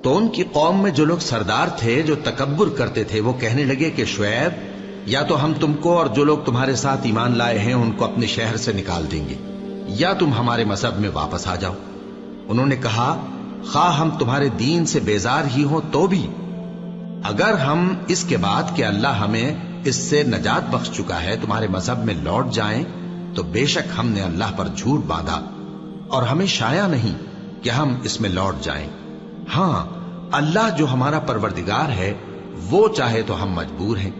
تو ان کی قوم میں جو لوگ سردار تھے جو تکبر کرتے تھے وہ کہنے لگے کہ شعیب، یا تو ہم تم کو اور جو لوگ تمہارے ساتھ ایمان لائے ہیں ان کو اپنے شہر سے نکال دیں گے، یا تم ہمارے مذہب میں واپس آ جاؤ۔ انہوں نے کہا، خواہ ہم تمہارے دین سے بیزار ہی ہوں تو بھی، اگر ہم اس کے بعد کہ اللہ ہمیں اس سے نجات بخش چکا ہے تمہارے مذہب میں لوٹ جائیں تو بے شک ہم نے اللہ پر جھوٹ باندھا اور ہمیں شایع نہیں کہ ہم اس میں لوٹ جائیں۔ ہاں، اللہ جو ہمارا پروردگار ہے وہ چاہے تو ہم مجبور ہیں۔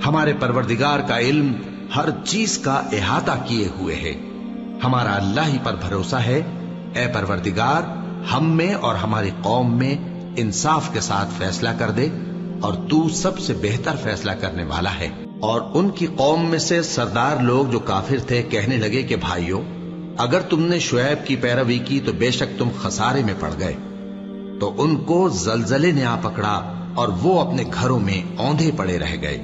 ہمارے پروردگار کا علم ہر چیز کا احاطہ کیے ہوئے ہے۔ ہمارا اللہ ہی پر بھروسہ ہے۔ اے پروردگار، ہم میں اور ہماری قوم میں انصاف کے ساتھ فیصلہ کر دے، اور تو سب سے بہتر فیصلہ کرنے والا ہے۔ اور ان کی قوم میں سے سردار لوگ جو کافر تھے کہنے لگے کہ بھائیو، اگر تم نے شعیب کی پیروی کی تو بے شک تم خسارے میں پڑ گئے۔ تو ان کو زلزلے نے آ پکڑا اور وہ اپنے گھروں میں اوندھے پڑے رہ گئے۔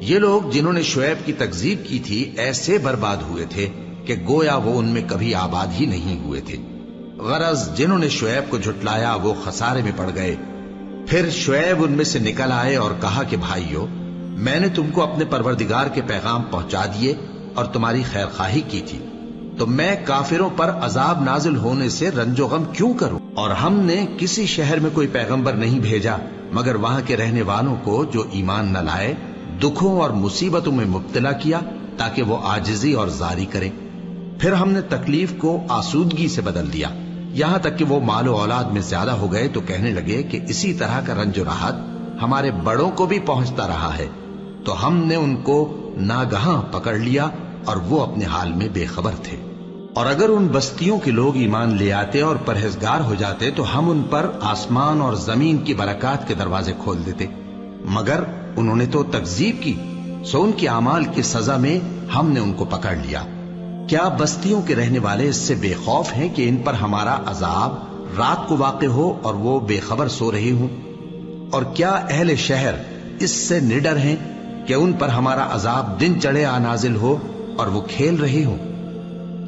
یہ لوگ جنہوں نے شعیب کی تکذیب کی تھی ایسے برباد ہوئے تھے کہ گویا وہ ان میں کبھی آباد ہی نہیں ہوئے تھے۔ غرض جنہوں نے شعیب کو جھٹلایا وہ خسارے میں پڑ گئے۔ پھر شعیب ان میں سے نکل آئے اور کہا کہ بھائیو، میں نے تم کو اپنے پروردگار کے پیغام پہنچا دیے اور تمہاری خیر خواہی کی تھی، تو میں کافروں پر عذاب نازل ہونے سے رنج و غم کیوں کروں؟ اور ہم نے کسی شہر میں کوئی پیغمبر نہیں بھیجا مگر وہاں کے رہنے والوں کو جو ایمان نہ لائے دکھوں اور مصیبتوں میں مبتلا کیا تاکہ وہ عاجزی اور زاری کریں۔ پھر ہم نے تکلیف کو آسودگی سے بدل دیا، یہاں تک کہ وہ مال و اولاد میں زیادہ ہو گئے تو کہنے لگے کہ اسی طرح کا رنج و راحت ہمارے بڑوں کو بھی پہنچتا رہا ہے۔ تو ہم نے ان کو ناگہاں پکڑ لیا اور وہ اپنے حال میں بے خبر تھے۔ اور اگر ان بستیوں کے لوگ ایمان لے آتے اور پرہیزگار ہو جاتے تو ہم ان پر آسمان اور زمین کی برکات کے دروازے کھول دیتے، مگر انہوں نے تو تکذیب کی، سو ان کے اعمال کی سزا میں ہم نے ان کو پکڑ لیا۔ کیا بستیوں کے رہنے والے اس سے بے خوف ہیں کہ ان پر ہمارا عذاب رات کو واقع ہو اور وہ بے خبر سو رہے ہوں؟ اور کیا اہل شہر اس سے نڈر ہیں کہ ان پر ہمارا عذاب دن چڑھے آ نازل ہو اور وہ کھیل رہے ہوں؟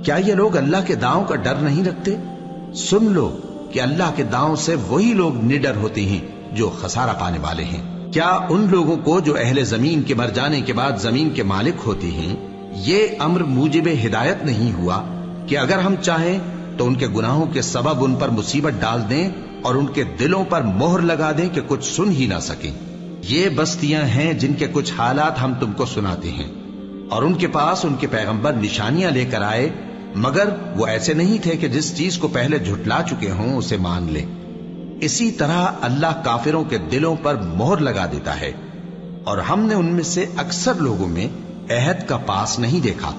کیا یہ لوگ اللہ کے داؤں کا ڈر نہیں رکھتے؟ سن لو کہ اللہ کے داؤں سے وہی لوگ نڈر ہوتے ہیں جو خسارہ پانے والے ہیں۔ کیا ان لوگوں کو جو اہل زمین کے مر جانے کے بعد زمین کے مالک ہوتے ہیں یہ امر موجب ہدایت نہیں ہوا کہ اگر ہم چاہیں تو ان کے گناہوں کے سبب ان پر مصیبت ڈال دیں اور ان کے دلوں پر مہر لگا دیں کہ کچھ سن ہی نہ سکیں؟ یہ بستیاں ہیں جن کے کچھ حالات ہم تم کو سناتے ہیں، اور ان کے پاس ان کے پیغمبر نشانیاں لے کر آئے، مگر وہ ایسے نہیں تھے کہ جس چیز کو پہلے جھٹلا چکے ہوں اسے مان لیں۔ اسی طرح اللہ کافروں کے دلوں پر مہر لگا دیتا ہے، اور ہم نے ان میں سے اکثر لوگوں میں عہد کا پاس نہیں دیکھا،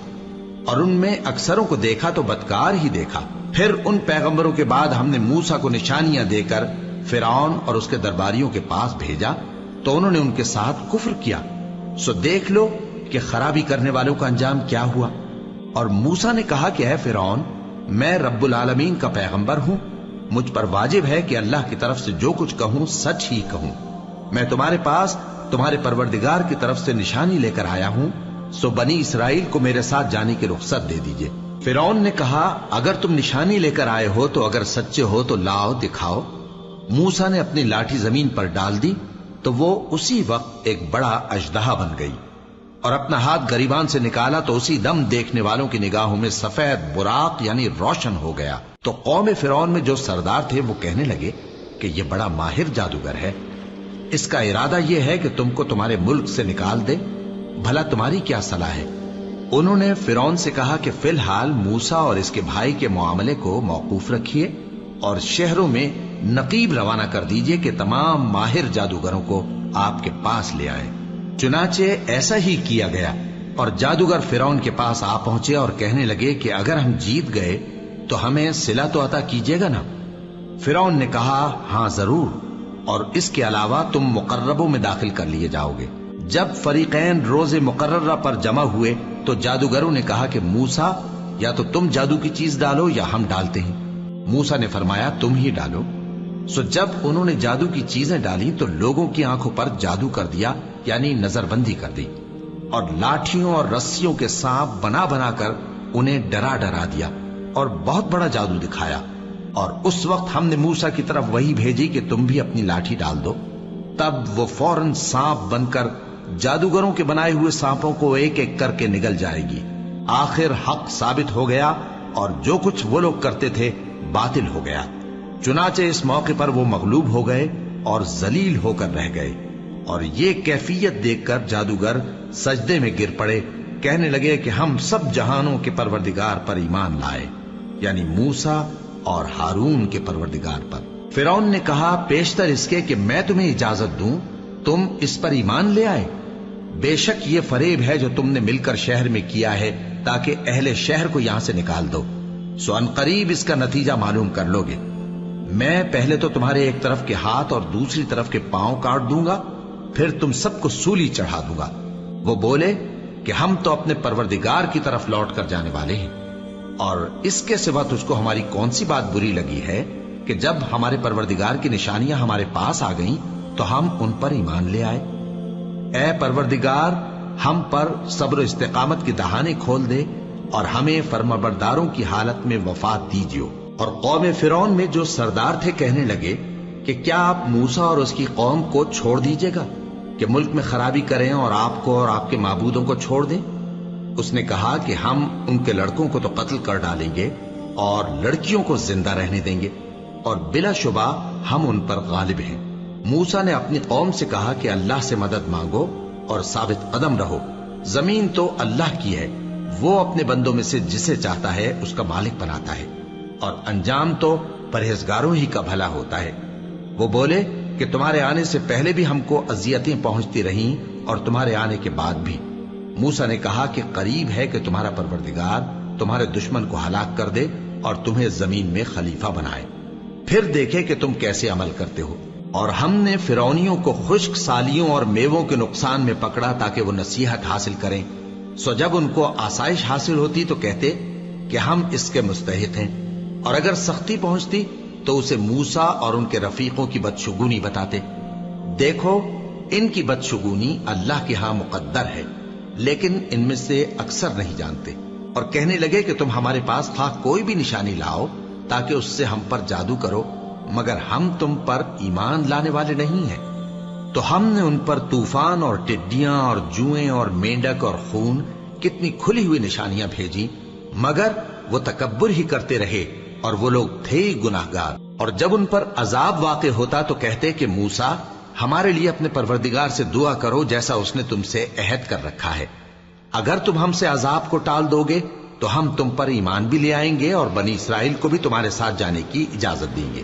اور ان میں اکثروں کو دیکھا تو بدکار ہی دیکھا۔ پھر ان پیغمبروں کے بعد ہم نے موسیٰ کو نشانیاں دے کر فرعون اور اس کے درباریوں کے پاس بھیجا تو انہوں نے ان کے ساتھ کفر کیا، سو دیکھ لو کہ خرابی کرنے والوں کا انجام کیا ہوا۔ اور موسیٰ نے کہا کہ اے فرعون، میں رب العالمین کا پیغمبر ہوں، مجھ پر واجب ہے کہ اللہ کی طرف سے جو کچھ کہوں سچ ہی کہوں۔ میں تمہارے پاس تمہارے پروردگار کی طرف سے نشانی لے کر آیا ہوں، سو بنی اسرائیل کو میرے ساتھ جانے کی رخصت دے دیجئے۔ فرعون نے کہا، اگر تم نشانی لے کر آئے ہو تو اگر سچے ہو تو لاؤ دکھاؤ۔ موسیٰ نے اپنی لاٹھی زمین پر ڈال دی تو وہ اسی وقت ایک بڑا اژدہا بن گئی، اور اپنا ہاتھ گریبان سے نکالا تو اسی دم دیکھنے والوں کی نگاہوں میں سفید براق یعنی روشن ہو گیا۔ تو قوم فرعون میں جو سردار تھے وہ کہنے لگے کہ یہ بڑا ماہر جادوگر ہے، اس کا ارادہ یہ ہے کہ تم کو تمہارے ملک سے نکال دے، بھلا تمہاری کیا صلاح ہے؟ انہوں نے فرعون سے کہا کہ فی الحال موسیٰ اور اس کے بھائی کے معاملے کو موقوف رکھیے اور شہروں میں نقیب روانہ کر دیجئے کہ تمام ماہر جادوگروں کو آپ کے پاس لے آئے۔ چنانچہ ایسا ہی کیا گیا، اور جادوگر فرعون کے پاس آ پہنچے اور کہنے لگے کہ اگر ہم جیت گئے تو ہمیں صلہ تو عطا کیجیے گا نا؟ فرعون نے کہا، ہاں ضرور، اور اس کے علاوہ تم مقربوں میں داخل کر لیے جاؤ گے۔ جب فریقین روز مقررہ پر جمع ہوئے تو جادوگروں نے کہا کہ موسیٰ، یا تو تم جادو کی چیز ڈالو یا ہم ڈالتے ہیں۔ موسیٰ نے فرمایا، تم ہی ڈالو۔ سو جب انہوں نے جادو کی چیزیں ڈالی تو لوگوں کی آنکھوں پر جادو کر دیا، یعنی نظر بندی کر دی، اور لاٹھیوں اور رسیوں کے سانپ بنا بنا کر انہیں ڈرا ڈرا دیا اور بہت بڑا جادو دکھایا، اور اس وقت ہم نے موسیٰ کی طرف وہی بھیجی کہ تم بھی اپنی لاٹھی ڈال دو، تب وہ فوراً سانپ بن کر جادوگروں کے بنائے ہوئے سانپوں کو ایک ایک کر کے نگل جائے گی۔ آخر حق ثابت ہو گیا اور جو کچھ وہ لوگ کرتے تھے باطل ہو گیا۔ چنانچہ اس موقع پر وہ مغلوب ہو گئے اور ذلیل ہو کر رہ گئے، اور یہ کیفیت دیکھ کر جادوگر سجدے میں گر پڑے، کہنے لگے کہ ہم سب جہانوں کے پروردگار پر ایمان لائے، یعنی موسیٰ اور ہارون کے پروردگار پر۔ فرعون نے کہا پیشتر اس کے کہ میں تمہیں اجازت دوں تم اس پر ایمان لے آئے، بے شک یہ فریب ہے جو تم نے مل کر شہر میں کیا ہے تاکہ اہل شہر کو یہاں سے نکال دو، سو ان قریب اس کا نتیجہ معلوم کر لو گے۔ میں پہلے تو تمہارے ایک طرف کے ہاتھ اور دوسری طرف کے پاؤں کاٹ دوں گا، پھر تم سب کو سولی چڑھا دوں گا۔ وہ بولے کہ ہم تو اپنے پروردگار کی طرف لوٹ کر جانے والے ہیں، اور اس کے سوا تجھ کو ہماری کون سی بات بری لگی ہے کہ جب ہمارے پروردگار کی نشانیاں ہمارے پاس آ گئیں تو ہم ان پر ایمان لے آئے۔ اے پروردگار، ہم پر صبر و استقامت کی دہانے کھول دے اور ہمیں فرمانبرداروں کی حالت میں وفات دیجیو۔ اور قوم فرعون میں جو سردار تھے کہنے لگے کہ کیا آپ موسیٰ اور اس کی قوم کو چھوڑ دیجیے گا کہ ملک میں خرابی کریں اور آپ کو اور آپ کے معبودوں کو چھوڑ دیں؟ اس نے کہا کہ ہم ان کے لڑکوں کو تو قتل کر ڈالیں گے اور لڑکیوں کو زندہ رہنے دیں گے، اور بلا شبہ ہم ان پر غالب ہیں۔ موسیٰ نے اپنی قوم سے کہا کہ اللہ سے مدد مانگو اور ثابت قدم رہو، زمین تو اللہ کی ہے، وہ اپنے بندوں میں سے جسے چاہتا ہے اس کا مالک بناتا ہے، اور انجام تو پرہیزگاروں ہی کا بھلا ہوتا ہے۔ وہ بولے کہ تمہارے آنے سے پہلے بھی ہم کو اذیتیں پہنچتی رہیں اور تمہارے آنے کے بعد بھی۔ موسیٰ نے کہا کہ قریب ہے کہ تمہارا پروردگار تمہارے دشمن کو ہلاک کر دے اور تمہیں زمین میں خلیفہ بنائے، پھر دیکھے کہ تم کیسے عمل کرتے ہو۔ اور ہم نے فرعونیوں کو خشک سالیوں اور میووں کے نقصان میں پکڑا تاکہ وہ نصیحت حاصل کریں، سو جب ان کو آسائش حاصل ہوتی تو کہتے کہ ہم اس کے مستحق ہیں، اور اگر سختی پہنچتی تو اسے موسیٰ اور ان کے رفیقوں کی بدشگونی بتاتے۔ دیکھو ان کی بدشگونی اللہ کے ہاں مقدر ہے، لیکن ان میں سے اکثر نہیں جانتے۔ اور کہنے لگے کہ تم ہمارے پاس خواہ کوئی بھی نشانی لاؤ تاکہ اس سے ہم پر جادو کرو، مگر ہم تم پر ایمان لانے والے نہیں ہیں۔ تو ہم نے ان پر طوفان اور ٹڈیاں اور جوئیں اور مینڈک اور خون کتنی کھلی ہوئی نشانیاں بھیجی، مگر وہ تکبر ہی کرتے رہے اور وہ لوگ تھے گناہگار۔ اور جب ان پر عذاب واقع ہوتا تو کہتے کہ موسیٰ ہمارے لیے اپنے پروردگار سے دعا کرو جیسا اس نے تم سے عہد کر رکھا ہے، اگر تم ہم سے عذاب کو ٹال دو گے تو ہم تم پر ایمان بھی لے آئیں گے اور بنی اسرائیل کو بھی تمہارے ساتھ جانے کی اجازت دیں گے۔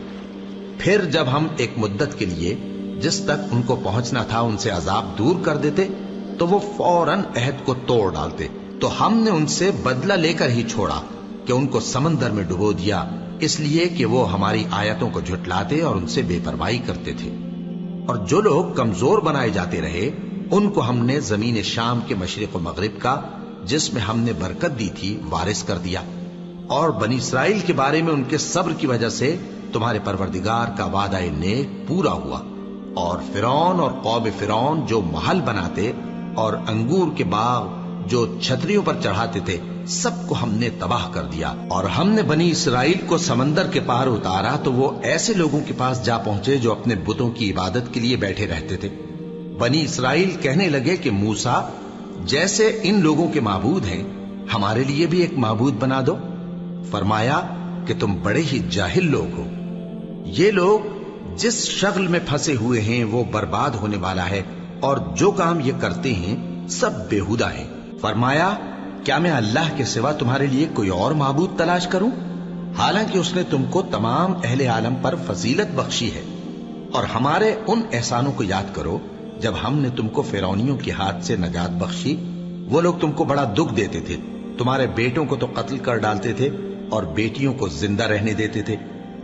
پھر جب ہم ایک مدت کے لیے جس تک ان کو پہنچنا تھا ان سے عذاب دور کر دیتے تو وہ فوراً عہد کو توڑ ڈالتے، تو ہم نے ان سے بدلہ لے کر ہی چھوڑا کہ ان کو سمندر میں ڈبو دیا، اس لیے کہ وہ ہماری آیتوں کو جھٹلاتے اور ان سے بے پرواہی کرتے تھے۔ اور جو لوگ کمزور بنائے جاتے رہے ان کو ہم نے زمین شام کے مشرق و مغرب کا جس میں ہم نے برکت دی تھی وارث کر دیا۔ اور بنی اسرائیل کے بارے میں ان کے صبر کی وجہ سے تمہارے پروردگار کا وعدہ نیک پورا ہوا۔ اور فرعون اور قوم فرعون جو محل بناتے اور انگور کے باغ جو چھتریوں پر چڑھاتے تھے سب کو ہم نے تباہ کر دیا۔ اور ہم نے بنی اسرائیل کو سمندر کے پار اتارا تو وہ ایسے لوگوں کے پاس جا پہنچے جو اپنے بتوں کی عبادت کے لیے بیٹھے رہتے تھے۔ بنی اسرائیل کہنے لگے کہ موسیٰ جیسے ان لوگوں کے معبود ہیں ہمارے لیے بھی ایک معبود بنا دو۔ فرمایا کہ تم بڑے ہی جاہل لوگ ہو، یہ لوگ جس شغل میں پھنسے ہوئے ہیں وہ برباد ہونے والا ہے، اور جو کام یہ کرتے ہیں سب بےہودہ ہیں۔ فرمایا کیا میں اللہ کے سوا تمہارے لیے کوئی اور معبود تلاش کروں، حالانکہ اس نے تم کو تمام اہل عالم پر فضیلت بخشی ہے۔ اور ہمارے ان احسانوں کو یاد کرو جب ہم نے تم کو فرعونیوں کے ہاتھ سے نجات بخشی، وہ لوگ تم کو بڑا دکھ دیتے تھے، تمہارے بیٹوں کو تو قتل کر ڈالتے تھے اور بیٹیوں کو زندہ رہنے دیتے تھے،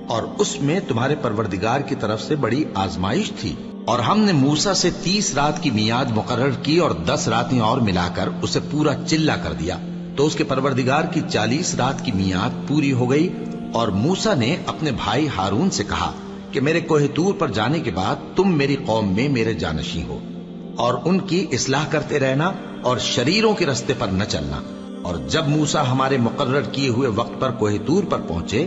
اور اس میں تمہارے پروردگار کی طرف سے بڑی آزمائش تھی۔ اور ہم نے موسیٰ سے 30 رات کی میعاد مقرر کی اور 10 راتیں اور ملا کر اسے پورا چلہ کر دیا، تو اس کے پروردگار کی 40 رات کی میعاد پوری ہو گئی۔ اور موسیٰ نے اپنے بھائی ہارون سے کہا کہ میرے کوہ طور پر جانے کے بعد تم میری قوم میں میرے جانشین ہو، اور ان کی اصلاح کرتے رہنا اور شریروں کے رستے پر نہ چلنا۔ اور جب موسیٰ ہمارے مقرر کیے ہوئے وقت پر کوہ طور پر پہنچے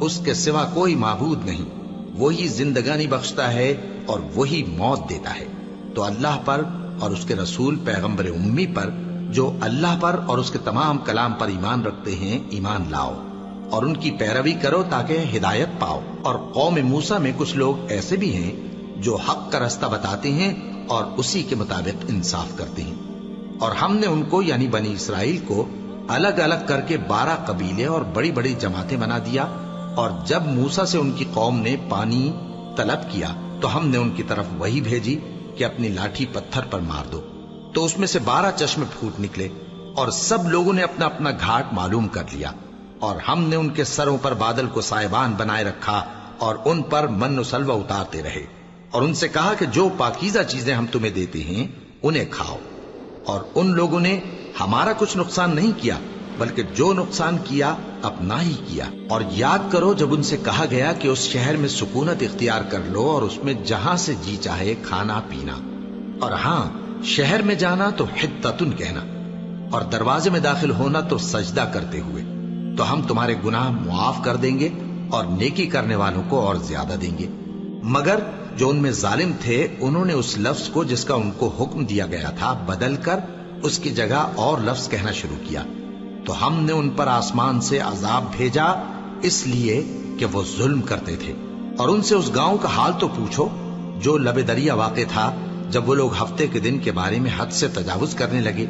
اس کے سوا کوئی معبود نہیں، وہی زندگانی بخشتا ہے اور وہی موت دیتا ہے۔ تو اللہ پر اور اس کے رسول پیغمبر امی پر جو اللہ پر اور اس کے تمام کلام پر ایمان رکھتے ہیں ایمان لاؤ اور ان کی پیروی کرو تاکہ ہدایت پاؤ۔ اور قوم موسیٰ میں کچھ لوگ ایسے بھی ہیں جو حق کا رستہ بتاتے ہیں اور اسی کے مطابق انصاف کرتے ہیں۔ اور ہم نے ان کو یعنی بنی اسرائیل کو الگ الگ کر کے 12 قبیلے اور بڑی بڑی جماعتیں بنا دیا، اور جب موسیٰ سے ان کی قوم نے پانی طلب کیا تو ہم نے ان کی طرف وہی بھیجی کہ اپنی لاٹھی پتھر پر مار دو، تو اس میں سے 12 چشمے پھوٹ نکلے، اور سب لوگوں نے اپنا اپنا گھاٹ معلوم کر لیا۔ اور ہم نے ان کے سروں پر بادل کو سائبان بنائے رکھا اور ان پر من و سلوہ اتارتے رہے، اور ان سے کہا کہ جو پاکیزہ چیزیں ہم تمہیں دیتے ہیں انہیں کھاؤ۔ اور ان لوگوں نے ہمارا کچھ نقصان نہیں کیا، بلکہ جو نقصان کیا اپنا ہی کیا۔ اور یاد کرو جب ان سے کہا گیا کہ اس شہر میں سکونت اختیار کر لو اور اس میں جہاں سے جی چاہے کھانا پینا، اور ہاں شہر میں جانا تو حتتن کہنا، اور دروازے میں داخل ہونا تو سجدہ کرتے ہوئے، تو ہم تمہارے گناہ معاف کر دیں گے اور نیکی کرنے والوں کو اور زیادہ دیں گے۔ مگر جو ان میں ظالم تھے انہوں نے اس لفظ کو جس کا ان کو حکم دیا گیا تھا بدل کر اس کی جگہ اور لفظ کہنا شروع کیا، تو ہم نے ان پر آسمان سے عذاب بھیجا اس لیے کہ وہ ظلم کرتے تھے۔ اور ان سے اس گاؤں کا حال تو پوچھو جو لب دریا واقع تھا، جب وہ لوگ ہفتے کے دن کے بارے میں حد سے تجاوز کرنے لگے،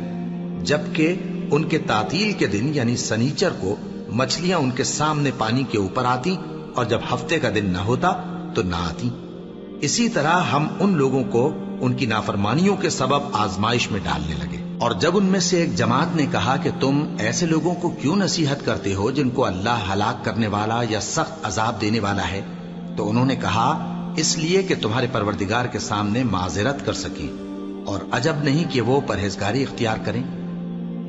جبکہ ان کے تعطیل کے دن یعنی سنیچر کو مچھلیاں ان کے سامنے پانی کے اوپر آتی، اور جب ہفتے کا دن نہ ہوتا تو نہ آتی۔ اسی طرح ہم ان لوگوں کو ان کی نافرمانیوں کے سبب آزمائش میں ڈالنے لگے۔ اور جب ان میں سے ایک جماعت نے کہا کہ تم ایسے لوگوں کو کیوں نصیحت کرتے ہو جن کو اللہ ہلاک کرنے والا یا سخت عذاب دینے والا ہے، تو انہوں نے کہا اس لیے کہ تمہارے پروردگار کے سامنے معذرت کر سکیں، اور عجب نہیں کہ وہ پرہیزگاری اختیار کریں۔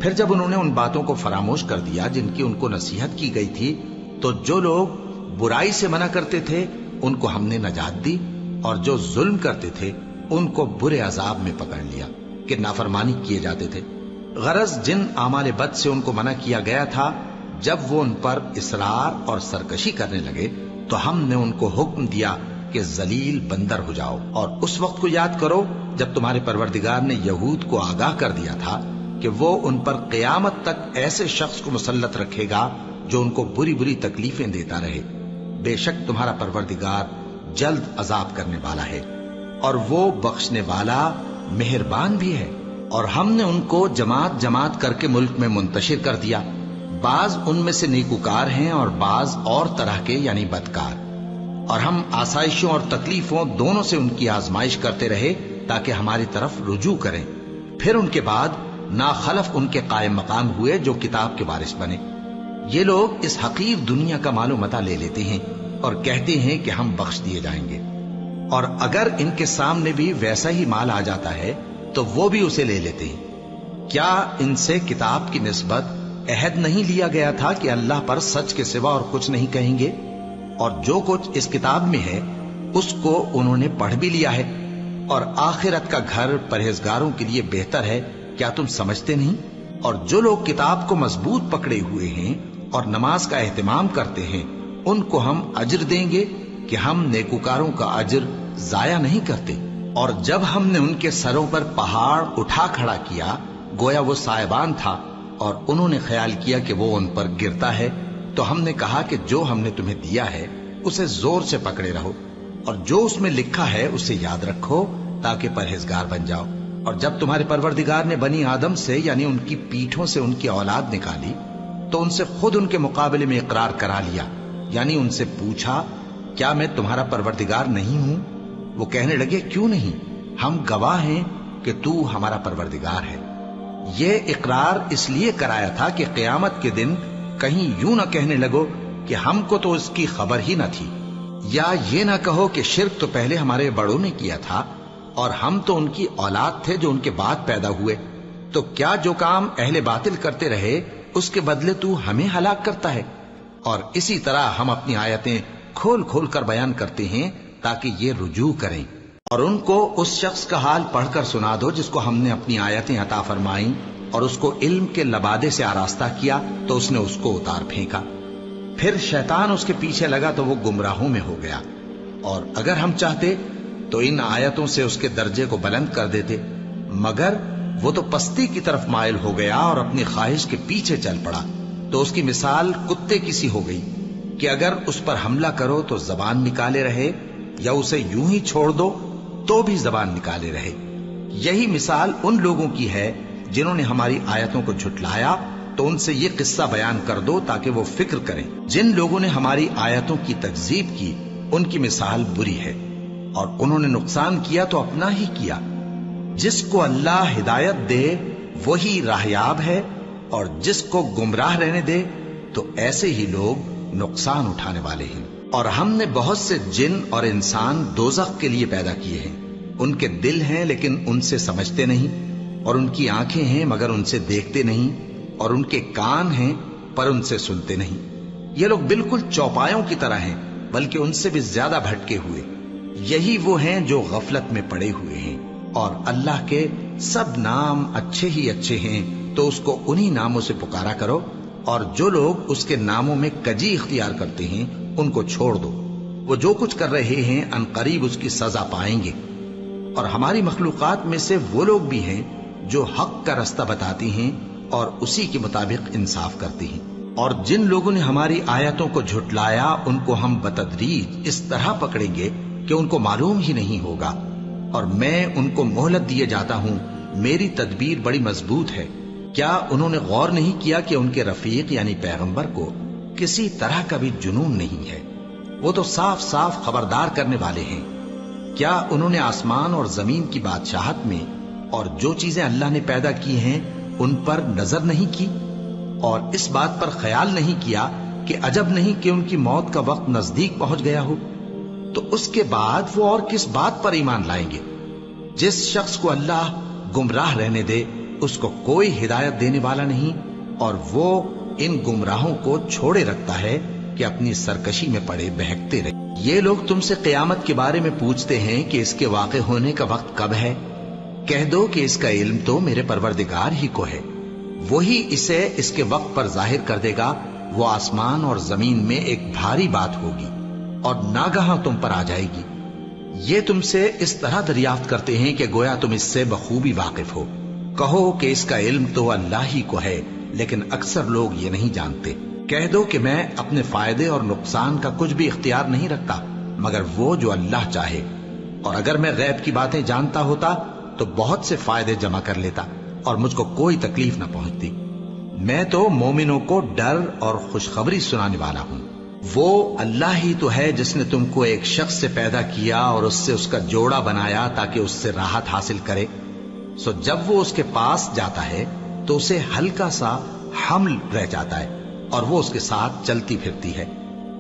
پھر جب انہوں نے ان باتوں کو فراموش کر دیا جن کی ان کو نصیحت کی گئی تھی، تو جو لوگ برائی سے منع کرتے تھے ان کو ہم نے نجات دی، اور جو ظلم کرتے تھے ان کو برے عذاب میں پکڑ لیا کہ نافرمانی کیے جاتے تھے۔ غرض جن اعمال بد سے ان کو منع کیا گیا تھا، جب وہ ان پر اصرار اور سرکشی کرنے لگے تو ہم نے ان کو حکم دیا کہ ذلیل بندر ہو جاؤ۔ اور اس وقت کو یاد کرو جب تمہارے پروردگار نے یہود کو آگاہ کر دیا تھا کہ وہ ان پر قیامت تک ایسے شخص کو مسلط رکھے گا جو ان کو بری بری تکلیفیں دیتا رہے۔ بے شک تمہارا پروردگار جلد عذاب کرنے والا ہے، اور وہ بخشنے والا مہربان بھی ہے۔ اور ہم نے ان کو جماعت جماعت کر کے ملک میں منتشر کر دیا، بعض ان میں سے نیکوکار ہیں اور بعض اور طرح کے یعنی بدکار۔ اور ہم آسائشوں اور تکلیفوں دونوں سے ان کی آزمائش کرتے رہے تاکہ ہماری طرف رجوع کریں۔ پھر ان کے بعد ناخلف ان کے قائم مقام ہوئے جو کتاب کے وارث بنے۔ یہ لوگ اس حقیر دنیا کا مال و متاع لے لیتے ہیں اور کہتے ہیں کہ ہم بخش دیے جائیں گے، اور اگر ان کے سامنے بھی ویسا ہی مال آ جاتا ہے تو وہ بھی اسے لے لیتے ہیں۔ کیا ان سے کتاب کی نسبت عہد نہیں لیا گیا تھا کہ اللہ پر سچ کے سوا اور کچھ نہیں کہیں گے؟ اور جو کچھ اس کتاب میں ہے اس کو انہوں نے پڑھ بھی لیا ہے، اور آخرت کا گھر پرہیزگاروں کے لیے بہتر ہے، کیا تم سمجھتے نہیں؟ اور جو لوگ کتاب کو مضبوط پکڑے ہوئے ہیں اور نماز کا اہتمام کرتے ہیں ان کو ہم اجر دیں گے کہ ہم نیکوکاروں کا اجر ضائع نہیں کرتے۔ اور جب ہم نے ان کے سروں پر پہاڑ اٹھا کھڑا کیا گویا وہ سائبان تھا، اور انہوں نے خیال کیا کہ وہ ان پر گرتا ہے، تو ہم نے کہا کہ جو ہم نے تمہیں دیا ہے اسے زور سے پکڑے رہو، اور جو اس میں لکھا ہے اسے یاد رکھو تاکہ پرہیزگار بن جاؤ۔ اور جب تمہارے پروردگار نے بنی آدم سے یعنی ان کی پیٹھوں سے ان کی اولاد نکالی تو ان سے خود ان کے مقابلے میں اقرار کرا لیا، یعنی ان سے پوچھا کیا میں تمہارا پروردگار نہیں ہوں؟ وہ کہنے لگے کیوں نہیں، ہم گواہ ہیں کہ تو ہمارا پروردگار ہے۔ یہ اقرار اس لیے کرایا تھا کہ قیامت کے دن کہیں یوں نہ کہنے لگو کہ ہم کو تو اس کی خبر ہی نہ تھی، یا یہ نہ کہو کہ شرک تو پہلے ہمارے بڑوں نے کیا تھا اور ہم تو ان کی اولاد تھے جو ان کے بعد پیدا ہوئے، تو کیا جو کام اہل باطل کرتے رہے اس کے بدلے تو ہمیں ہلاک کرتا ہے؟ اور اسی طرح ہم اپنی آیتیں کھول کھول کر بیان کرتے ہیں تاکہ یہ رجوع کریں۔ اور ان کو اس شخص کا حال پڑھ کر سنا دو جس کو ہم نے اپنی آیتیں عطا فرمائیں اور اس کو علم کے لبادے سے آراستہ کیا تو اس نے اس کو اتار پھینکا۔ پھر شیطان اس کے پیچھے لگا تو وہ گمراہوں میں ہو گیا، اور اگر ہم چاہتے تو ان آیتوں سے اس کے درجے کو بلند کر دیتے، مگر وہ تو پستی کی طرف مائل ہو گیا اور اپنی خواہش کے پیچھے چل پڑا، تو اس کی مثال کتے کی سی ہو گئی کہ اگر اس پر حملہ کرو تو زبان نکالے رہے، یا اسے یوں ہی چھوڑ دو تو بھی زبان نکالے رہے۔ یہی مثال ان لوگوں کی ہے جنہوں نے ہماری آیتوں کو جھٹلایا، تو ان سے یہ قصہ بیان کر دو تاکہ وہ فکر کریں۔ جن لوگوں نے ہماری آیتوں کی تکذیب کی ان کی مثال بری ہے، اور انہوں نے نقصان کیا تو اپنا ہی کیا۔ جس کو اللہ ہدایت دے وہی راہیاب ہے، اور جس کو گمراہ رہنے دے تو ایسے ہی لوگ نقصان اٹھانے والے ہیں۔ اور ہم نے بہت سے جن اور انسان دوزخ کے لیے پیدا کیے ہیں، ان کے دل ہیں لیکن ان سے سمجھتے نہیں، اور ان کی آنکھیں ہیں مگر ان سے دیکھتے نہیں، اور ان کے کان ہیں پر ان سے سنتے نہیں۔ یہ لوگ بالکل چوپایوں کی طرح ہیں، بلکہ ان سے بھی زیادہ بھٹکے ہوئے۔ یہی وہ ہیں جو غفلت میں پڑے ہوئے ہیں۔ اور اللہ کے سب نام اچھے ہی اچھے ہیں، تو اس کو انہی ناموں سے پکارا کرو، اور جو لوگ اس کے ناموں میں کجی اختیار کرتے ہیں ان کو چھوڑ دو۔ وہ جو کچھ کر رہے ہیں ان قریب اس کی سزا پائیں گے۔ اور ہماری مخلوقات میں سے وہ لوگ بھی ہیں جو حق کا رستہ بتاتی ہیں اور اسی کے مطابق انصاف کرتی ہیں۔ اور جن لوگوں نے ہماری آیتوں کو جھٹلایا ان کو ہم بتدریج اس طرح پکڑیں گے کہ ان کو معلوم ہی نہیں ہوگا، اور میں ان کو مہلت دیے جاتا ہوں، میری تدبیر بڑی مضبوط ہے۔ کیا انہوں نے غور نہیں کیا کہ ان کے رفیق یعنی پیغمبر کو کسی طرح کا بھی جنون نہیں ہے؟ وہ تو صاف صاف خبردار کرنے والے ہیں۔ کیا انہوں نے آسمان اور زمین کی بادشاہت میں اور جو چیزیں اللہ نے پیدا کی ہیں ان پر نظر نہیں کی، اور اس بات پر خیال نہیں کیا کہ عجب نہیں کہ ان کی موت کا وقت نزدیک پہنچ گیا ہو؟ تو اس کے بعد وہ اور کس بات پر ایمان لائیں گے؟ جس شخص کو اللہ گمراہ رہنے دے اس کو کوئی ہدایت دینے والا نہیں، اور وہ ان گمراہوں کو چھوڑے رکھتا ہے کہ اپنی سرکشی میں پڑے بہکتے رہے۔ یہ لوگ تم سے قیامت کے بارے میں پوچھتے ہیں کہ اس کے واقع ہونے کا وقت کب ہے؟ کہہ دو کہ اس کا علم تو میرے پروردگار ہی کو ہے، وہی اسے اس کے وقت پر ظاہر کر دے گا۔ وہ آسمان اور زمین میں ایک بھاری بات ہوگی اور ناگہاں تم پر آ جائے گی۔ یہ تم سے اس طرح دریافت کرتے ہیں کہ گویا تم اس سے بخوبی واقف ہو۔ کہو کہ اس کا علم تو اللہ ہی کو ہے، لیکن اکثر لوگ یہ نہیں جانتے۔ کہہ دو کہ میں اپنے فائدے اور نقصان کا کچھ بھی اختیار نہیں رکھتا مگر وہ جو اللہ چاہے، اور اگر میں غیب کی باتیں جانتا ہوتا تو بہت سے فائدے جمع کر لیتا اور مجھ کو کوئی تکلیف نہ پہنچتی۔ میں تو مومنوں کو ڈر اور خوشخبری سنانے والا ہوں۔ وہ اللہ ہی تو ہے جس نے تم کو ایک شخص سے پیدا کیا اور اس سے اس کا جوڑا بنایا تاکہ اس سے راحت حاصل کرے۔ سو جب وہ اس کے پاس جاتا ہے تو اسے ہلکا سا حمل رہ جاتا ہے اور وہ اس کے ساتھ چلتی پھرتی ہے۔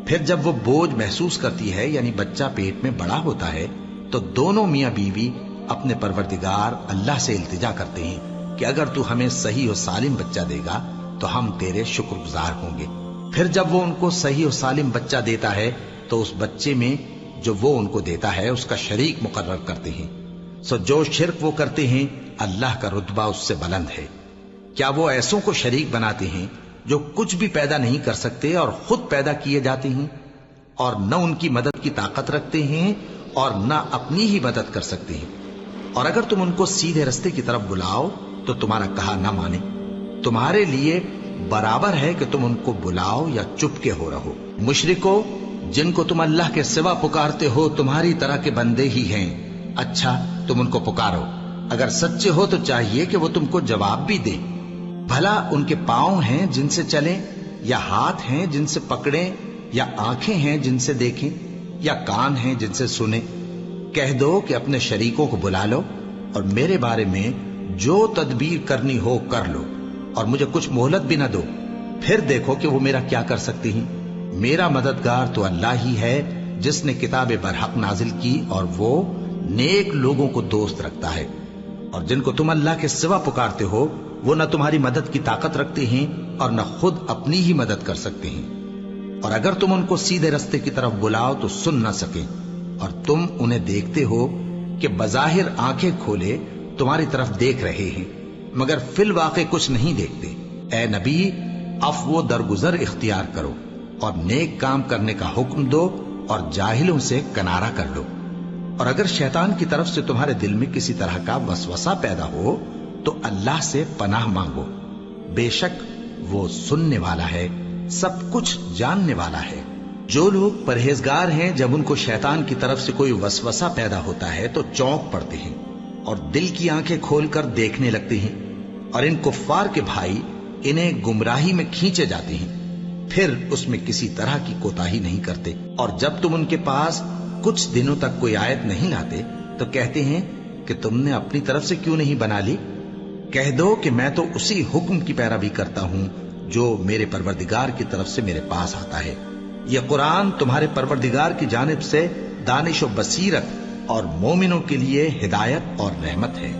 پھر جب وہ بوجھ محسوس کرتی ہے یعنی بچہ پیٹ میں بڑا ہوتا ہے تو دونوں میاں بیوی اپنے پروردگار اللہ سے التجا کرتے ہیں کہ اگر تو ہمیں صحیح و سالم بچہ دے گا تو ہم تیرے شکر گزار ہوں گے۔ پھر جب وہ ان کو صحیح و سالم بچہ دیتا ہے تو اس بچے میں جو وہ ان کو دیتا ہے اس کا شریک مقرر کرتے ہیں۔ سو جو شرک وہ کرتے ہیں اللہ کا رتبہ اس سے بلند ہے۔ کیا وہ ایسوں کو شریک بناتے ہیں جو کچھ بھی پیدا نہیں کر سکتے اور خود پیدا کیے جاتے ہیں، اور نہ ان کی مدد کی طاقت رکھتے ہیں اور نہ اپنی ہی مدد کر سکتے ہیں؟ اور اگر تم ان کو سیدھے رستے کی طرف بلاؤ تو تمہارا کہا نہ مانے۔ تمہارے لیے برابر ہے کہ تم ان کو بلاؤ یا چپ کے ہو رہو۔ مشرکو، جن کو تم اللہ کے سوا پکارتے ہو تمہاری طرح کے بندے ہی ہیں۔ اچھا، تم ان کو پکارو، اگر سچے ہو تو چاہیے کہ وہ تم کو جواب بھی دیں۔ بھلا ان کے پاؤں ہیں جن سے چلیں، یا ہاتھ ہیں جن سے پکڑیں، یا آنکھیں ہیں جن سے دیکھیں، یا کان ہیں جن سے سنیں؟ کہہ دو کہ اپنے شریکوں کو بلا لو اور میرے بارے میں جو تدبیر کرنی ہو کر لو، اور مجھے کچھ مہلت بھی نہ دو، پھر دیکھو کہ وہ میرا کیا کر سکتی ہیں۔ میرا مددگار تو اللہ ہی ہے جس نے کتاب برحق نازل کی، اور وہ نیک لوگوں کو دوست رکھتا ہے۔ اور جن کو تم اللہ کے سوا پکارتے ہو وہ نہ تمہاری مدد کی طاقت رکھتے ہیں اور نہ خود اپنی ہی مدد کر سکتے ہیں، اور اگر تم ان کو سیدھے رستے کی طرف بلاؤ تو سن نہ سکیں، اور تم انہیں دیکھتے ہو کہ بظاہر آنکھیں کھولے تمہاری طرف دیکھ رہے ہیں مگر فی الواقع کچھ نہیں دیکھتے۔ اے نبی، عفو و درگزر اختیار کرو اور نیک کام کرنے کا حکم دو اور جاہلوں سے کنارہ کر لو۔ اور اگر شیطان کی طرف سے تمہارے دل میں کسی طرح کا وسوسہ پیدا ہو تو اللہ سے پناہ مانگو، بے شک وہ سننے والا ہے، سب کچھ جاننے والا ہے۔ جو لوگ پرہیزگار ہیں جب ان کو شیطان کی طرف سے کوئی وسوسہ پیدا ہوتا ہے تو چونک پڑتے ہیں اور دل کی آنکھیں کھول کر دیکھنے لگتے ہیں، اور ان کفار کے بھائی انہیں گمراہی میں کھینچے جاتے ہیں، پھر اس میں کسی طرح کی کوتاہی نہیں کرتے۔ اور جب تم ان کے پاس کچھ دنوں تک کوئی آیت نہیں لاتے تو کہتے ہیں کہ تم نے اپنی طرف سے کیوں نہیں بنا لی؟ کہہ دو کہ میں تو اسی حکم کی پیروی کرتا ہوں جو میرے پروردگار کی طرف سے میرے پاس آتا ہے۔ یہ قرآن تمہارے پروردگار کی جانب سے دانش و بصیرت اور مومنوں کے لیے ہدایت اور رحمت ہے۔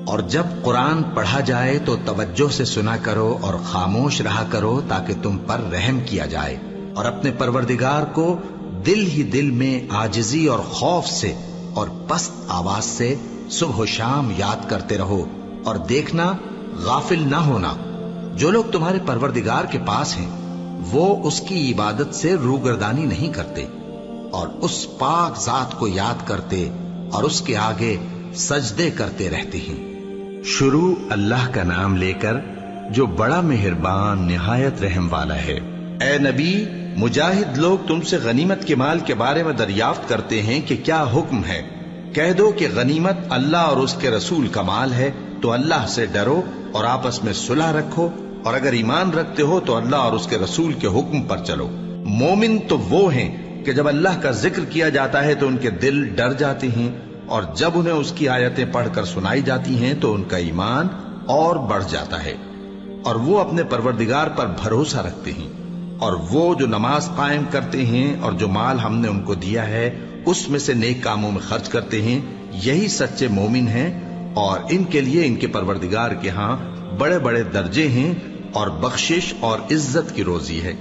اور جب قرآن پڑھا جائے تو توجہ سے سنا کرو اور خاموش رہا کرو تاکہ تم پر رحم کیا جائے، اور اپنے پروردگار کو دل ہی دل میں عاجزی اور خوف سے اور پست آواز سے صبح و شام یاد کرتے رہو، اور دیکھنا غافل نہ ہونا۔ جو لوگ تمہارے پروردگار کے پاس ہیں وہ اس کی عبادت سے روگردانی نہیں کرتے، اور اس پاک ذات کو یاد کرتے اور اس کے آگے سجدے کرتے رہتے ہیں۔ شروع اللہ کا نام لے کر جو بڑا مہربان نہایت رحم والا ہے۔ اے نبی، مجاہد لوگ تم سے غنیمت کے مال کے بارے میں دریافت کرتے ہیں کہ کیا حکم ہے۔ کہہ دو کہ غنیمت اللہ اور اس کے رسول کا مال ہے، تو اللہ سے ڈرو اور آپس میں صلح رکھو، اور اگر ایمان رکھتے ہو تو اللہ اور اس کے رسول کے حکم پر چلو۔ مومن تو وہ ہیں کہ جب اللہ کا ذکر کیا جاتا ہے تو ان کے دل ڈر جاتے ہیں، اور جب انہیں اس کی آیتیں پڑھ کر سنائی جاتی ہیں تو ان کا ایمان اور بڑھ جاتا ہے، اور وہ اپنے پروردگار پر بھروسہ رکھتے ہیں۔ اور وہ جو نماز قائم کرتے ہیں اور جو مال ہم نے ان کو دیا ہے اس میں سے نیک کاموں میں خرچ کرتے ہیں، یہی سچے مومن ہیں، اور ان کے لیے ان کے پروردگار کے ہاں بڑے بڑے درجے ہیں اور بخشش اور عزت کی روزی ہے۔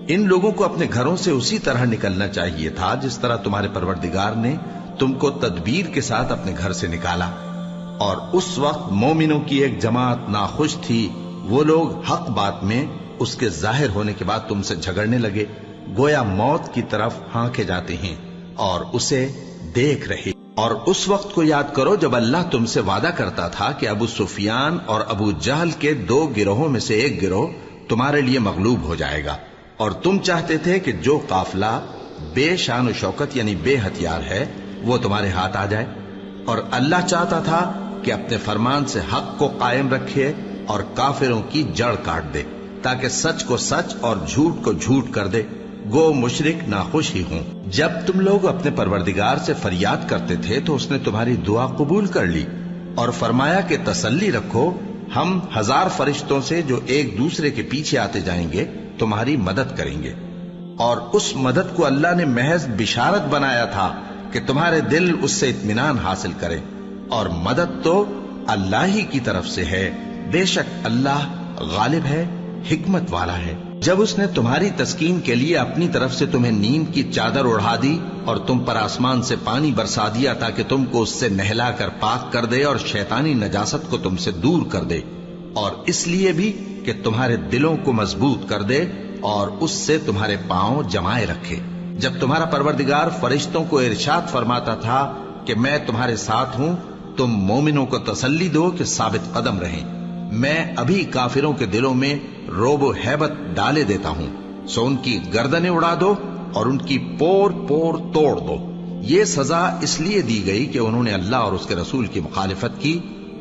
ان لوگوں کو اپنے گھروں سے اسی طرح نکلنا چاہیے تھا جس طرح تمہارے پروردگار نے تم کو تدبیر کے ساتھ اپنے گھر سے نکالا۔ اور اس وقت مومنوں کی ایک جماعت ناخوش تھی، وہ لوگ حق بات میں اس کے ظاہر ہونے کے بعد تم سے جھگڑنے لگے، گویا موت کی طرف ہانکے جاتے ہیں اور اسے دیکھ رہے۔ اور اس وقت کو یاد کرو جب اللہ تم سے وعدہ کرتا تھا کہ ابو سفیان اور ابو جہل کے 2 گروہوں میں سے ایک گروہ تمہارے لیے مغلوب ہو جائے گا، اور تم چاہتے تھے کہ جو قافلہ بے شان و شوکت یعنی بے ہتھیار ہے وہ تمہارے ہاتھ آ جائے، اور اللہ چاہتا تھا کہ اپنے فرمان سے حق کو قائم رکھے اور کافروں کی جڑ کاٹ دے، تاکہ سچ کو سچ اور جھوٹ کو جھوٹ کر دے، گو مشرک ناخوش ہی ہوں۔ جب تم لوگ اپنے پروردگار سے فریاد کرتے تھے تو اس نے تمہاری دعا قبول کر لی اور فرمایا کہ تسلی رکھو، ہم 1000 فرشتوں سے جو ایک دوسرے کے پیچھے آتے جائیں گے تمہاری مدد کریں گے۔ اور اس مدد کو اللہ نے محض بشارت بنایا تھا کہ تمہارے دل اس سے اطمینان حاصل کرے، اور مدد تو اللہ ہی کی طرف سے ہے، بے شک اللہ غالب ہے، حکمت والا ہے۔ جب اس نے تمہاری تسکین کے لیے اپنی طرف سے تمہیں نیند کی چادر اڑا دی اور تم پر آسمان سے پانی برسا دیا تاکہ تم کو اس سے نہلا کر پاک کر دے اور شیطانی نجاست کو تم سے دور کر دے، اور اس لیے بھی کہ تمہارے دلوں کو مضبوط کر دے اور اس سے تمہارے پاؤں جمائے رکھے۔ جب تمہارا پروردگار فرشتوں کو ارشاد فرماتا تھا کہ میں تمہارے ساتھ ہوں، تم مومنوں کو تسلی دو کہ ثابت قدم رہیں، میں ابھی کافروں کے دلوں میں روب و ہیبت ڈالے دیتا ہوں، سو ان کی گردنیں اڑا دو اور ان کی پور پور توڑ دو۔ یہ سزا اس لیے دی گئی کہ انہوں نے اللہ اور اس کے رسول کی مخالفت کی،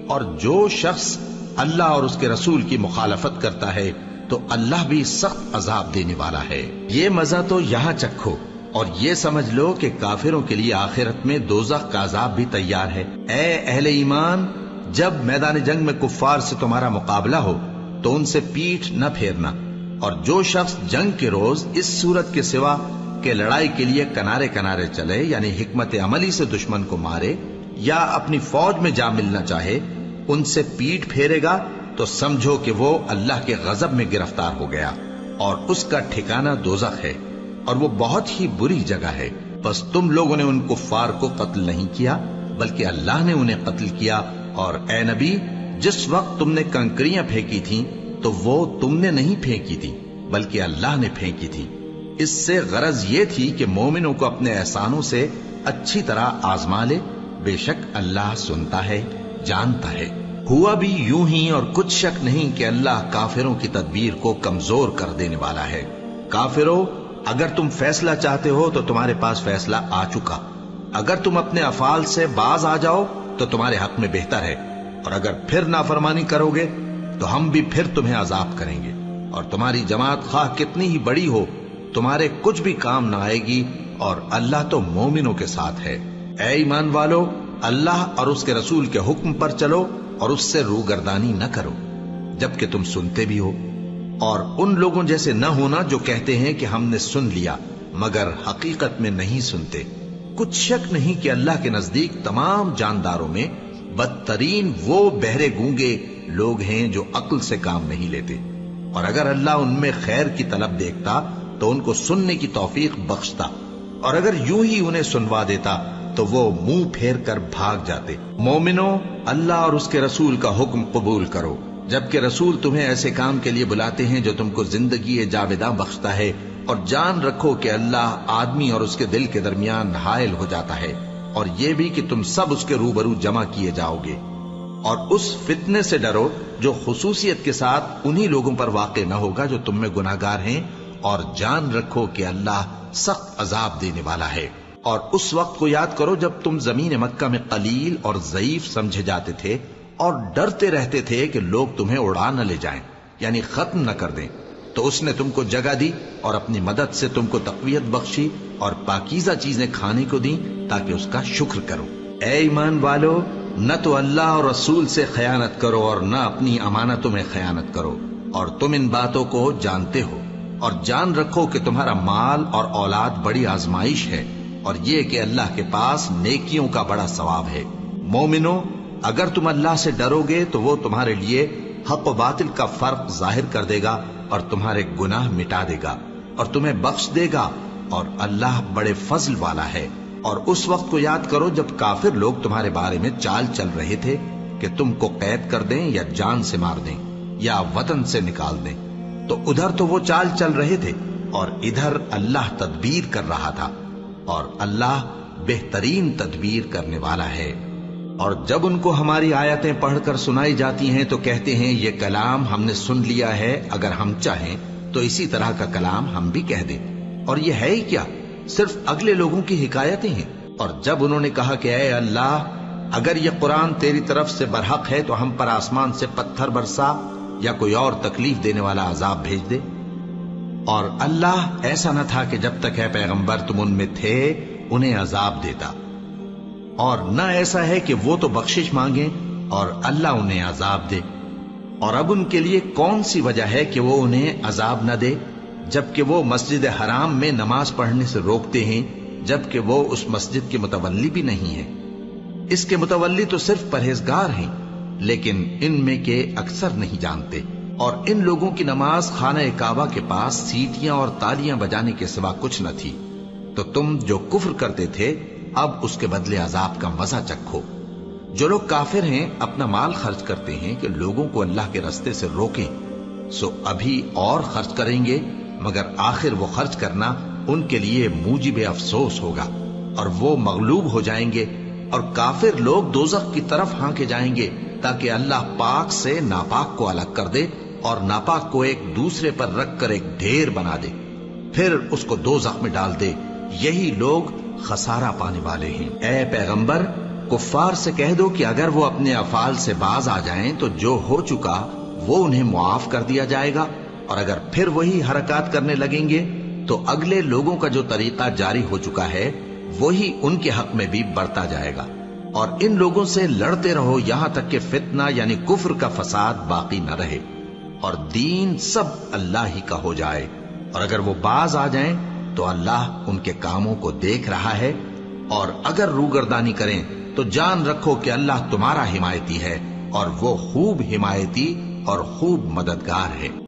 اور جو شخص اللہ اور اس کے رسول کی مخالفت کرتا ہے تو اللہ بھی سخت عذاب دینے والا ہے۔ یہ مزہ تو یہاں چکھو، اور یہ سمجھ لو کہ کافروں کے لیے آخرت میں دوزخ کا عذاب بھی تیار ہے۔ اے اہل ایمان، جب میدان جنگ میں کفار سے تمہارا مقابلہ ہو تو ان سے پیٹھ نہ پھیرنا، اور جو شخص جنگ کے روز اس صورت کے سوا کہ لڑائی کے لیے کنارے کنارے چلے یعنی حکمت عملی سے دشمن کو مارے یا اپنی فوج میں جا ملنا چاہے، ان سے پیٹھ پھیرے گا تو سمجھو کہ وہ اللہ کے غضب میں گرفتار ہو گیا، اور اس کا ٹھکانہ دوزخ ہے، اور وہ بہت ہی بری جگہ ہے۔ بس تم لوگوں نے ان کفار کو قتل نہیں کیا بلکہ اللہ نے انہیں قتل کیا، اور اے نبی، جس وقت تم نے کنکریاں پھینکی تھیں تو وہ تم نے نہیں پھینکی تھی بلکہ اللہ نے پھینکی تھی، اس سے غرض یہ تھی کہ مومنوں کو اپنے احسانوں سے اچھی طرح آزما لے، بے شک اللہ سنتا ہے، جانتا ہے۔ ہوا بھی یوں ہی، اور کچھ شک نہیں کہ اللہ کافروں کی تدبیر کو کمزور کر دینے والا ہے۔ کافروں، اگر تم فیصلہ چاہتے ہو تو تمہارے پاس فیصلہ آ چکا۔ اگر تم اپنے افعال سے باز آ جاؤ تو تمہارے حق میں بہتر ہے، اور اگر پھر نافرمانی کرو گے تو ہم بھی پھر تمہیں عذاب کریں گے، اور تمہاری جماعت خواہ کتنی ہی بڑی ہو تمہارے کچھ بھی کام نہ آئے گی، اور اللہ تو مومنوں کے ساتھ ہے۔ اے ایمان والو، اللہ اور اس کے رسول کے حکم پر چلو اور اس سے روگردانی نہ کرو جبکہ تم سنتے بھی ہو، اور ان لوگوں جیسے نہ ہونا جو کہتے ہیں کہ ہم نے سن لیا مگر حقیقت میں نہیں سنتے۔ کچھ شک نہیں کہ اللہ کے نزدیک تمام جانداروں میں بدترین وہ بہرے گونگے لوگ ہیں جو عقل سے کام نہیں لیتے، اور اگر اللہ ان میں خیر کی طلب دیکھتا تو ان کو سننے کی توفیق بخشتا، اور اگر یوں ہی انہیں سنوا دیتا تو وہ منہ پھیر کر بھاگ جاتے۔ مومنوں، اللہ اور اس کے رسول کا حکم قبول کرو، جبکہ رسول تمہیں ایسے کام کے لیے بلاتے ہیں جو تم کو زندگی جاوداں بخشتا ہے، اور جان رکھو کہ اللہ آدمی اور اس کے دل کے درمیان حائل ہو جاتا ہے، اور یہ بھی کہ تم سب اس کے روبرو جمع کیے جاؤ گے۔ اور اس فتنے سے ڈرو جو خصوصیت کے ساتھ انہی لوگوں پر واقع نہ ہوگا جو تم میں گناہگار ہیں، اور جان رکھو کہ اللہ سخت عذاب دینے والا ہے۔ اور اس وقت کو یاد کرو جب تم زمین مکہ میں قلیل اور ضعیف سمجھے جاتے تھے، اور ڈرتے رہتے تھے کہ لوگ تمہیں اڑا نہ لے جائیں، یعنی ختم نہ کر دیں، تو اس نے تم کو جگہ دی اور اپنی مدد سے تم کو تقویت بخشی اور پاکیزہ چیزیں کھانے کو دیں تاکہ اس کا شکر کرو۔ اے ایمان والو، نہ تو اللہ اور رسول سے خیانت کرو اور نہ اپنی امانتوں میں خیانت کرو، اور تم ان باتوں کو جانتے ہو، اور جان رکھو کہ تمہارا مال اور اولاد بڑی آزمائش ہے، اور یہ کہ اللہ کے پاس نیکیوں کا بڑا ثواب ہے۔ مومنو، اگر تم اللہ سے ڈرو گے تو وہ تمہارے لیے حق و باطل کا فرق ظاہر کر دے گا اور تمہارے گناہ مٹا دے گا اور تمہیں بخش دے گا، اور اللہ بڑے فضل والا ہے۔ اور اس وقت کو یاد کرو جب کافر لوگ تمہارے بارے میں چال چل رہے تھے کہ تم کو قید کر دیں یا جان سے مار دیں یا وطن سے نکال دیں، تو ادھر تو وہ چال چل رہے تھے اور ادھر اللہ تدبیر کر رہا تھا، اور اللہ بہترین تدبیر کرنے والا ہے۔ اور جب ان کو ہماری آیتیں پڑھ کر سنائی جاتی ہیں تو کہتے ہیں یہ کلام ہم نے سن لیا ہے، اگر ہم چاہیں تو اسی طرح کا کلام ہم بھی کہہ دیں، اور یہ ہے ہی کیا، صرف اگلے لوگوں کی حکایتیں ہیں۔ اور جب انہوں نے کہا کہ اے اللہ، اگر یہ قرآن تیری طرف سے برحق ہے تو ہم پر آسمان سے پتھر برسا یا کوئی اور تکلیف دینے والا عذاب بھیج دے، اور اللہ ایسا نہ تھا کہ جب تک اے پیغمبر تم ان میں تھے انہیں عذاب دیتا، اور نہ ایسا ہے کہ وہ تو بخشش مانگیں اور اللہ انہیں عذاب دے۔ اور اب ان کے لیے کون سی وجہ ہے کہ وہ انہیں عذاب نہ دے، جبکہ وہ مسجد حرام میں نماز پڑھنے سے روکتے ہیں، جبکہ وہ اس مسجد کے متولی بھی نہیں ہیں۔ اس کے متولی تو صرف پرہیزگار ہیں، لیکن ان میں کے اکثر نہیں جانتے۔ اور ان لوگوں کی نماز خانہ کعبہ کے پاس سیٹیاں اور تالیاں بجانے کے سوا کچھ نہ تھی، تو تم جو کفر کرتے تھے اب اس کے بدلے عذاب کا مزہ چکھو۔ جو لوگ کافر ہیں اپنا مال خرچ کرتے ہیں کہ لوگوں کو اللہ کے راستے سے روکیں، سو ابھی اور خرچ کریں گے، مگر آخر وہ خرچ کرنا ان کے لیے موجب افسوس ہوگا، اور وہ مغلوب ہو جائیں گے، اور کافر لوگ دوزخ کی طرف ہانکے جائیں گے تاکہ اللہ پاک سے ناپاک کو الگ کر دے اور ناپاک کو ایک دوسرے پر رکھ کر ایک ڈھیر بنا دے، پھر اس کو دوزخ میں ڈال دے۔ یہی لوگ خسارہ پانے والے ہیں۔ اے پیغمبر، کفار سے کہہ دو کہ اگر وہ اپنے افعال سے باز آ جائیں تو جو ہو چکا وہ انہیں معاف کر دیا جائے گا، اور اگر پھر وہی حرکات کرنے لگیں گے تو اگلے لوگوں کا جو طریقہ جاری ہو چکا ہے وہی ان کے حق میں بھی برتا جائے گا۔ اور ان لوگوں سے لڑتے رہو یہاں تک کہ فتنہ یعنی کفر کا فساد باقی نہ رہے اور دین سب اللہ ہی کا ہو جائے۔ اور اگر وہ باز آ جائیں تو اللہ ان کے کاموں کو دیکھ رہا ہے، اور اگر روگردانی کریں تو جان رکھو کہ اللہ تمہارا حمایتی ہے، اور وہ خوب حمایتی اور خوب مددگار ہے۔